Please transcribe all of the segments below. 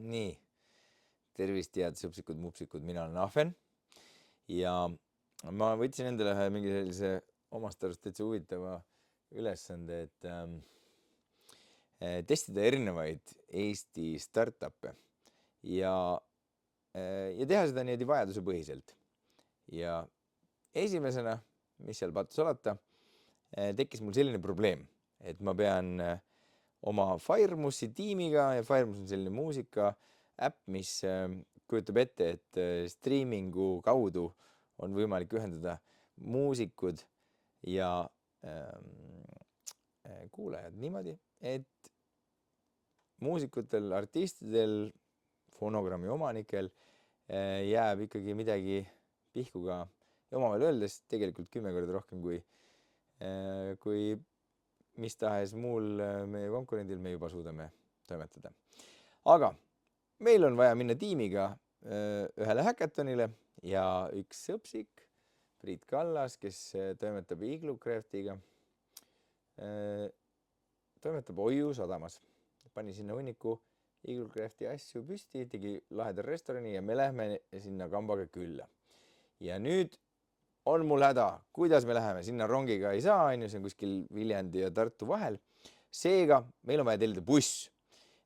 Nii, tervist head sõpsikud-mupsikud, mina olen Ahven ja ma võtsin endale ühe mingi sellise omast arust täitsa huvitava ülesande, et testida erinevaid Eesti startup'e ja teha seda niimoodi vajadusepõhiselt. Ja esimesena, mis seal pattus alata, tekkis mul selline probleem, et ma pean oma Firemusi tiimiga ja Firemus on selline muusika äpp, mis kujutab ette, et striimingu kaudu on võimalik ühendada muusikud ja kuulajad niimoodi, et muusikutel, artistidel, fonogrammi omanikel jääb ikkagi midagi pihku ka ja omavahel öeldes tegelikult 10 korda rohkem kui mis tahes muul meie konkurendil me juba suudame toimetada. Aga meil on vaja minna tiimiga ühele häkatonile ja üks sõpsik, Priit Kallas, kes toimetab Igloo-Craftiga, toimetab Oiu sadamas. Pani sinna hunniku Igloo-Crafti asju püsti, tegi lahedal restorani ja me lähme sinna kambaga külla. Ja nüüd on mul häda, kuidas me läheme, sinna rongiga ei saa, see on kuskil Viljandi ja Tartu vahel. Seega meil on vaja tellida buss.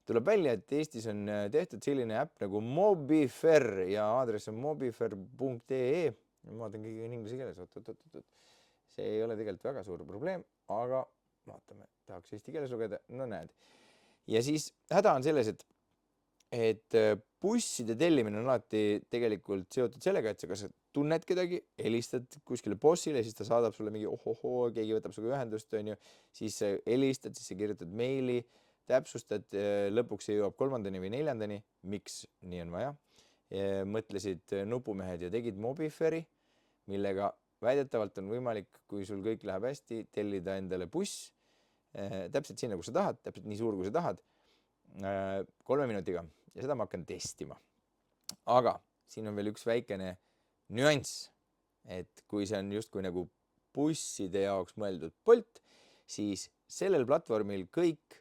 Tuleb välja, et Eestis on tehtud selline äpp nagu Mobifer ja aadress on mobifer.ee. Ma vaatan kõige inglise keeles, see ei ole tegelikult väga suur probleem, aga vaatame, tahaks eesti keeles lugeda, no näed. Ja siis häda on selles, et busside tellimine on alati tegelikult seotud sellega, et sa kas tunned kedagi, helistad kuskile bossile, siis ta saadab sulle mingi keegi võtab suga ühendust, siis sa helistad, siis sa kirjutad meili, täpsustad, lõpuks see jõuab 3. või 4. Miks nii on vaja? Mõtlesid nupumehed ja tegid Mobiferi, millega väidetavalt on võimalik, kui sul kõik läheb hästi, tellida endale buss täpselt sinna, kus sa tahad, täpselt nii suur, kui sa tahad, 3 minutiga ja seda ma hakkan testima. Aga siin on veel üks väikene nüanss, et kui see on justkui nagu busside jaoks mõeldud Bolt, siis sellel platvormil kõik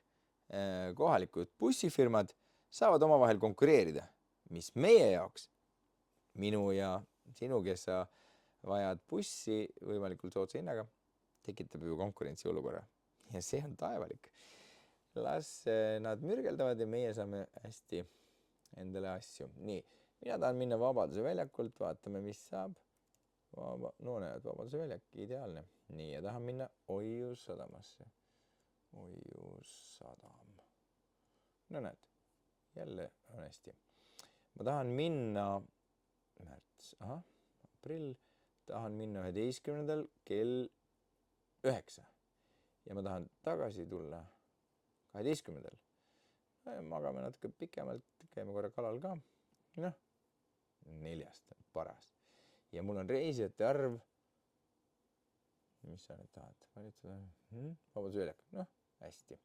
kohalikud bussifirmad saavad omavahel konkureerida, mis meie jaoks, minu ja sinu, kes sa vajad bussi võimalikult soodsa hinnaga, tekitab ju konkurentsiolukorra. Ja see on taevalik. Las nad mürgeldavad ja meie saame hästi endale asju. Nii, mina tahan minna Vabaduse väljakult, vaatame, mis saab. No näed, Vabaduse väljak, ideaalne. Nii, ja tahan minna Oiu sadamasse. Oiu sadam. No näed, jälle on hästi. Ma tahan minna aprill, tahan minna 11. kell 9. Ja ma tahan tagasi tulla 12. Magame natuke pikemalt, käime korra kalal ka. Noh, 4. paras. Ja mul on reisijate arv. Mis sa nüüd tahad? Vabaduse väljak. Noh, hästi.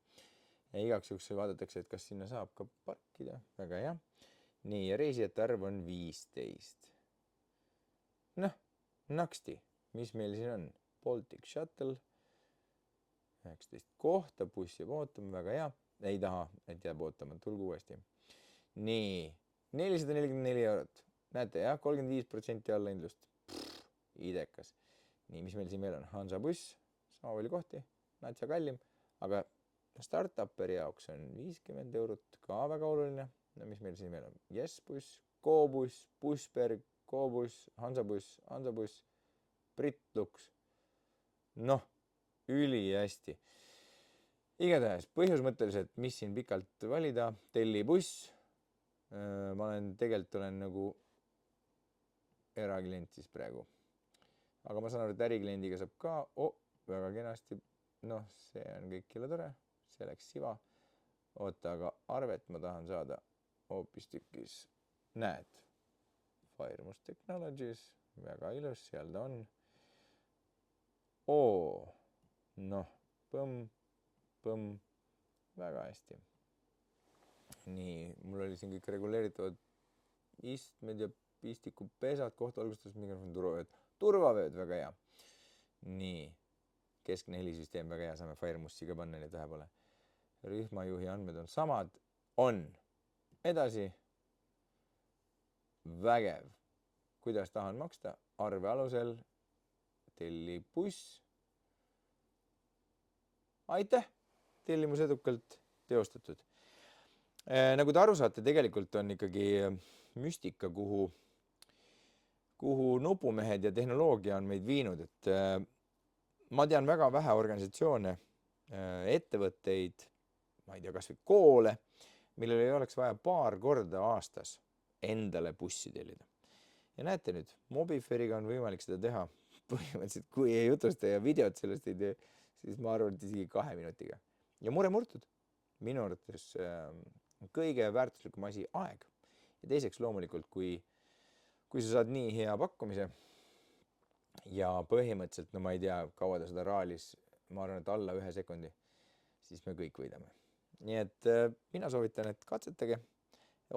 Ja igaks juhuks vaadatakse, et kas sinna saab ka parkida. Väga hea. Nii, ja reisijate arv on 15. Noh, naksti. Mis meil siin on? Baltic Shuttle. 19 kohta, buss jääb ootama, väga hea. Ei taha, et jääb ootama, tulgu uuesti. Nii, 444 €. Näete, jah, 35% allahindlust. Idekas. Nii, mis meil siin veel on? Hansa buss, sama palju kohti, natsa kallim, aga startupperi jaoks on 50 € ka väga oluline. No mis meil siin veel on? Yes buss, Go-buss, Bussberg, Go-buss, Hansa buss, Britlux. Noh, üli hästi. Igatahes, põhjusmõtteliselt, mis siin pikalt valida, telli buss. Ma tegelikult olen nagu eraklient siis praegu. Aga ma saan aru, et ärikliendiga saab ka, väga kenasti, noh, see on kõik jälle tore, see läks siva. Oota, aga arvet ma tahan saada hoopis tükis. Näed, Firemus Technologies, väga ilus, seal ta on. Noh, põmm, väga hästi. Nii, mul oli siin kõik reguleeritavad istmed ja pistikupesad, kohtualgustus, mikrofon, turvavööd, väga hea. Nii, keskne helisüsteem, väga hea, saame Firemusi ka panna, nii et vähe pole. Rühmajuhi andmed on samad, on. edasi. Vägev. Kuidas tahan maksta? Arve alusel. Telli buss. Aitäh! Tellimus edukalt teostatud. Nagu te aru saate, tegelikult on ikkagi müstika, kuhu nupumehed ja tehnoloogia on meid viinud. Et ma tean väga vähe organisatsioone, ettevõtteid, ma ei tea, kas või koole, millel ei oleks vaja paar korda aastas endale bussi tellida. Ja näete nüüd, Mobiferiga on võimalik seda teha. Põhimõtteliselt, kui ei jutusta ja videot sellest ei tee, siis ma arvan, et isegi 2 minutiga. Ja mure murtud. Minu arvates kõige väärtuslikum asi aeg. Ja teiseks loomulikult, kui sa saad nii hea pakkumise ja põhimõtteliselt, no ma ei tea, kaua ta seda raalis, ma arvan, et alla 1 sekundi, siis me kõik võidame. Nii et mina soovitan, et katsetage,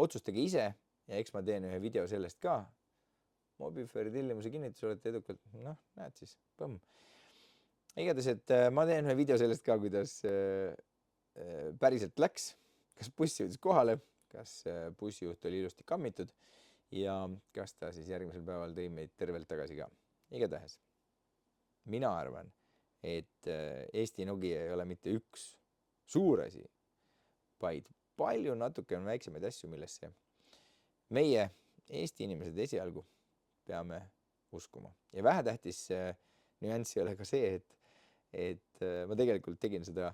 otsustage ise ja eks ma teen ühe video sellest ka. Mobiferi tellimuse kinnitus olete edukalt, noh, näed siis, põmm. Igatahes, et ma teen ühe video sellest ka, kuidas päriselt läks, kas buss jõudis kohale, kas bussijuht oli ilusti kammitud ja kas ta siis järgmisel päeval tõi meid tervelt tagasi ka. Igatahes, mina arvan, et Eesti Nokia ei ole mitte üks suur asi, vaid palju natuke on väiksemaid asju, millesse meie Eesti inimesed esialgu peame uskuma. Ja vähetähtis nüanss ei ole ka see, et ma tegelikult tegin seda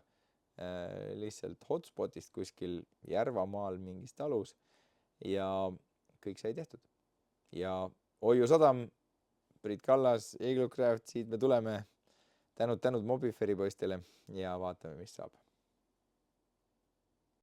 lihtsalt hotspotist kuskil Järvamaal mingis talus ja kõik sai tehtud. Ja Oiu Sadam, Priit Kallas, Eagle Craft, siit me tuleme tänud Mobiferi poistele ja vaatame, mis saab.